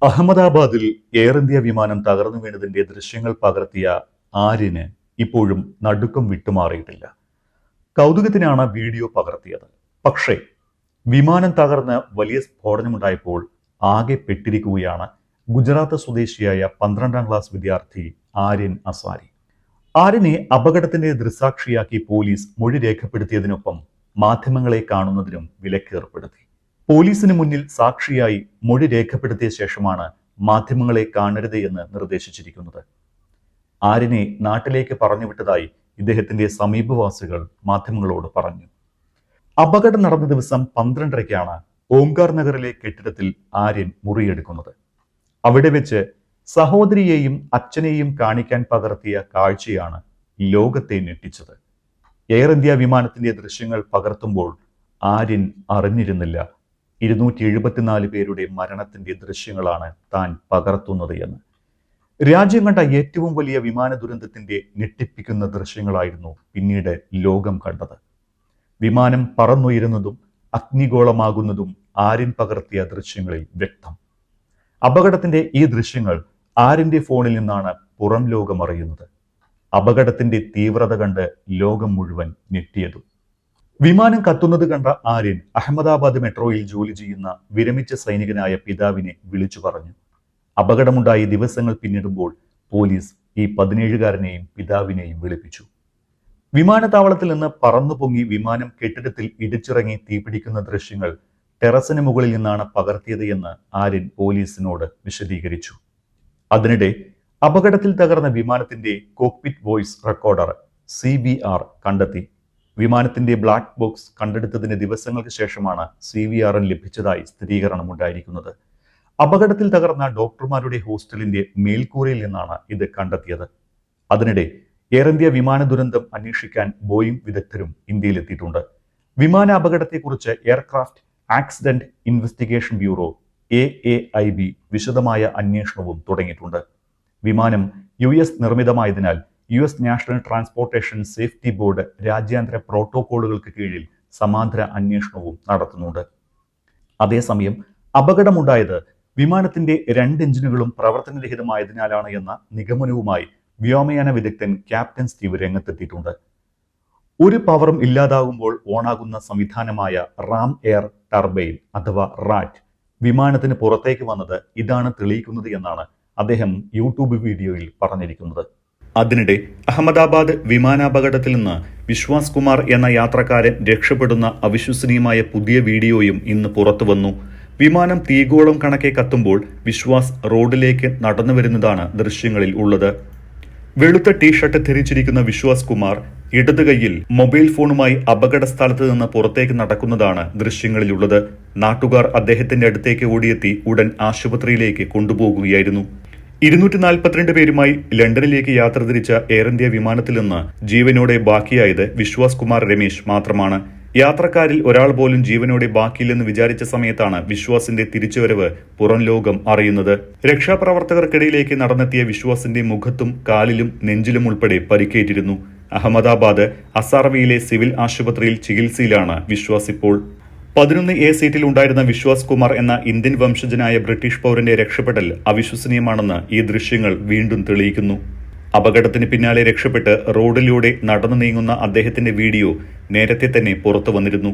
അഹമ്മദാബാദിൽ air India വിമാനം തകർന്നു വീണതിന്റെ ദൃശ്യങ്ങൾ പകർത്തിയ ആര്യന് ഇപ്പോഴും നടുക്കം വിട്ടുമാറിയിട്ടില്ല. കൗതുകത്തിനാണ് വീഡിയോ പകർത്തിയത്. പക്ഷേ വിമാനം തകർന്ന് വലിയ സ്ഫോടനമുണ്ടായപ്പോൾ ആകെ പെട്ടിരിക്കുകയാണ് ഗുജറാത്ത് സ്വദേശിയായ 12ാം ക്ലാസ് വിദ്യാർത്ഥി ആര്യൻ അസാരി. ആര്യനെ അപകടത്തിന്റെ ദൃക്സാക്ഷിയാക്കി പോലീസ് മൊഴി രേഖപ്പെടുത്തിയതിനൊപ്പം മാധ്യമങ്ങളെ കാണുന്നതിനും വിലക്കേർപ്പെടുത്തി. പോലീസിന് മുന്നിൽ സാക്ഷിയായി മൊഴി രേഖപ്പെടുത്തിയ ശേഷമാണ് മാധ്യമങ്ങളെ കാണരുത് എന്ന് നിർദ്ദേശിച്ചിരിക്കുന്നത്. ആര്യനെ നാട്ടിലേക്ക് പറഞ്ഞുവിട്ടതായി ഇദ്ദേഹത്തിന്റെ സമീപവാസികൾ മാധ്യമങ്ങളോട് പറഞ്ഞു. അപകടം നടന്ന ദിവസം 12:30-ക്കാണ് ഓംകാർ നഗറിലെ കെട്ടിടത്തിൽ ആര്യൻ മുറിയെടുക്കുന്നത്. അവിടെ വെച്ച് സഹോദരിയെയും അച്ഛനെയും കാണിക്കാൻ പകർത്തിയ കാഴ്ചയാണ് ലോകത്തെ ഞെട്ടിച്ചത്. എയർ ഇന്ത്യ വിമാനത്തിന്റെ ദൃശ്യങ്ങൾ പകർത്തുമ്പോൾ ആര്യൻ അറിഞ്ഞിരുന്നില്ല 274 പേരുടെ മരണത്തിന്റെ ദൃശ്യങ്ങളാണ് താൻ പകർത്തുന്നത് എന്ന്. രാജ്യം കണ്ട ഏറ്റവും വലിയ വിമാന ദുരന്തത്തിന്റെ ഞെട്ടിപ്പിക്കുന്ന ദൃശ്യങ്ങളായിരുന്നു പിന്നീട് ലോകം കണ്ടത്. വിമാനം പറന്നുയരുന്നതും അഗ്നിഗോളമാകുന്നതും ആര്യൻ പകർത്തിയ ദൃശ്യങ്ങളിൽ വ്യക്തം. അപകടത്തിന്റെ ഈ ദൃശ്യങ്ങൾ ആര്യന്റെ ഫോണിൽ നിന്നാണ് പുറം ലോകം അറിയുന്നത്. അപകടത്തിന്റെ തീവ്രത കണ്ട് ലോകം മുഴുവൻ ഞെട്ടിയതും. വിമാനം കത്തുന്നത് കണ്ട ആര്യൻ അഹമ്മദാബാദ് മെട്രോയിൽ ജോലി ചെയ്യുന്ന വിരമിച്ച സൈനികനായ പിതാവിനെ വിളിച്ചു പറഞ്ഞു. അപകടമുണ്ടായി ദിവസങ്ങൾ പിന്നിടുമ്പോൾ പോലീസ് ഈ 17-കാരനെയും പിതാവിനെയും വിളിപ്പിച്ചു. വിമാനത്താവളത്തിൽ നിന്ന് പറന്നു പൊങ്ങി വിമാനം കെട്ടിടത്തിൽ ഇടിച്ചിറങ്ങി തീപിടിക്കുന്ന ദൃശ്യങ്ങൾ ടെറസിന് മുകളിൽ നിന്നാണ് പകർത്തിയത് എന്ന് ആര്യൻ പോലീസിനോട് വിശദീകരിച്ചു. അതിനിടെ അപകടത്തിൽ തകർന്ന വിമാനത്തിന്റെ കോക്പിറ്റ് വോയിസ് റെക്കോർഡർ CVR കണ്ടെത്തി. വിമാനത്തിന്റെ ബ്ലാക്ക് ബോക്സ് കണ്ടെടുത്തതിന് ദിവസങ്ങൾക്ക് ശേഷമാണ് CVR ലഭിച്ചതായി സ്ഥിരീകരണമുണ്ടായിരിക്കുന്നത്. അപകടത്തിൽ തകർന്ന ഡോക്ടർമാരുടെ ഹോസ്റ്റലിന്റെ മേൽക്കൂരയിൽ നിന്നാണ് ഇത് കണ്ടെത്തിയത്. അതിനിടെ എയർ ഇന്ത്യ വിമാന ദുരന്തം അന്വേഷിക്കാൻ ബോയിംഗ് വിദഗ്ധരും ഇന്ത്യയിലെത്തിയിട്ടുണ്ട്. വിമാന അപകടത്തെക്കുറിച്ച് aircraft accident investigation bureau AAIB വിശദമായ അന്വേഷണവും തുടങ്ങിയിട്ടുണ്ട്. വിമാനം US നിർമ്മിതമായതിനാൽ US national transportation safety board രാജ്യാന്തര പ്രോട്ടോകോളുകൾക്ക് കീഴിൽ സമാന്തര അന്വേഷണവും നടത്തുന്നുണ്ട്. അതേസമയം അപകടമുണ്ടായത് വിമാനത്തിന്റെ 2 എഞ്ചിനുകളും പ്രവർത്തനരഹിതമായതിനാലാണ് എന്ന നിഗമനവുമായി വ്യോമയാന വിദഗ്ധൻ ക്യാപ്റ്റൻ സ്റ്റീവ് രംഗത്തെത്തിയിട്ടുണ്ട്. ഒരു പവറും ഇല്ലാതാകുമ്പോൾ ഓണാകുന്ന സംവിധാനമായ റാം എയർ ടർബൈൻ അഥവാ റാറ്റ് വിമാനത്തിന് പുറത്തേക്ക് വന്നത് ഇതാണ് തെളിയിക്കുന്നത് എന്നാണ് അദ്ദേഹം യൂട്യൂബ് വീഡിയോയിൽ പറഞ്ഞിരിക്കുന്നത്. അതിനിടെ അഹമ്മദാബാദ് വിമാനാപകടത്തിൽ നിന്ന് വിശ്വാസ് കുമാർ എന്ന യാത്രക്കാരൻ രക്ഷപ്പെടുന്ന അവിശ്വസനീയമായ പുതിയ വീഡിയോയും ഇന്ന് പുറത്തു വന്നു. വിമാനം തീഗോളം കണക്കെ കത്തുമ്പോൾ വിശ്വാസ് റോഡിലേക്ക് നടന്നു വരുന്നതാണ് ദൃശ്യങ്ങളിൽ ഉള്ളത്. വെളുത്ത ടീഷർട്ട് ധരിച്ചിരിക്കുന്ന വിശ്വാസ് കുമാർ ഇടത് കൈയിൽ മൊബൈൽ ഫോണുമായി അപകട സ്ഥലത്ത് നിന്ന് പുറത്തേക്ക് നടക്കുന്നതാണ് ദൃശ്യങ്ങളിലുള്ളത്. നാട്ടുകാർ അദ്ദേഹത്തിന്റെ അടുത്തേക്ക് ഓടിയെത്തി ഉടൻ ആശുപത്രിയിലേക്ക് കൊണ്ടുപോകുകയായിരുന്നു. 242 പേരുമായി ലണ്ടനിലേക്ക് യാത്ര തിരിച്ച എയർ ഇന്ത്യ വിമാനത്തിൽ നിന്ന് ജീവനോടെ ബാക്കിയായത് വിശ്വാസ് കുമാർ രമേശ് മാത്രമാണ്. യാത്രക്കാരിൽ ഒരാൾ പോലും ജീവനോടെ ബാക്കിയില്ലെന്ന് വിചാരിച്ച സമയത്താണ് വിശ്വാസിന്റെ തിരിച്ചുവരവ് പുറം ലോകം അറിയുന്നത്. രക്ഷാപ്രവർത്തകർക്കിടയിലേക്ക് നടന്നെത്തിയ വിശ്വാസിന്റെ മുഖത്തും കാലിലും നെഞ്ചിലും ഉൾപ്പെടെ പരിക്കേറ്റിരുന്നു. അഹമ്മദാബാദ് അസാർവിയിലെ സിവിൽ ആശുപത്രിയിൽ ചികിത്സയിലാണ് വിശ്വാസ് ഇപ്പോൾ. 11A സീറ്റിൽ ഉണ്ടായിരുന്ന വിശ്വാസ് കുമാർ എന്ന ഇന്ത്യൻ വംശജനായ ബ്രിട്ടീഷ് പൗരന്റെ രക്ഷപ്പെടൽ അവിശ്വസനീയമാണെന്ന് ഈ ദൃശ്യങ്ങൾ വീണ്ടും തെളിയിക്കുന്നു. അപകടത്തിന് പിന്നാലെ രക്ഷപ്പെട്ട് റോഡിലൂടെ നടന്നു നീങ്ങുന്ന അദ്ദേഹത്തിന്റെ വീഡിയോ നേരത്തെ തന്നെ പുറത്തു വന്നിരുന്നു.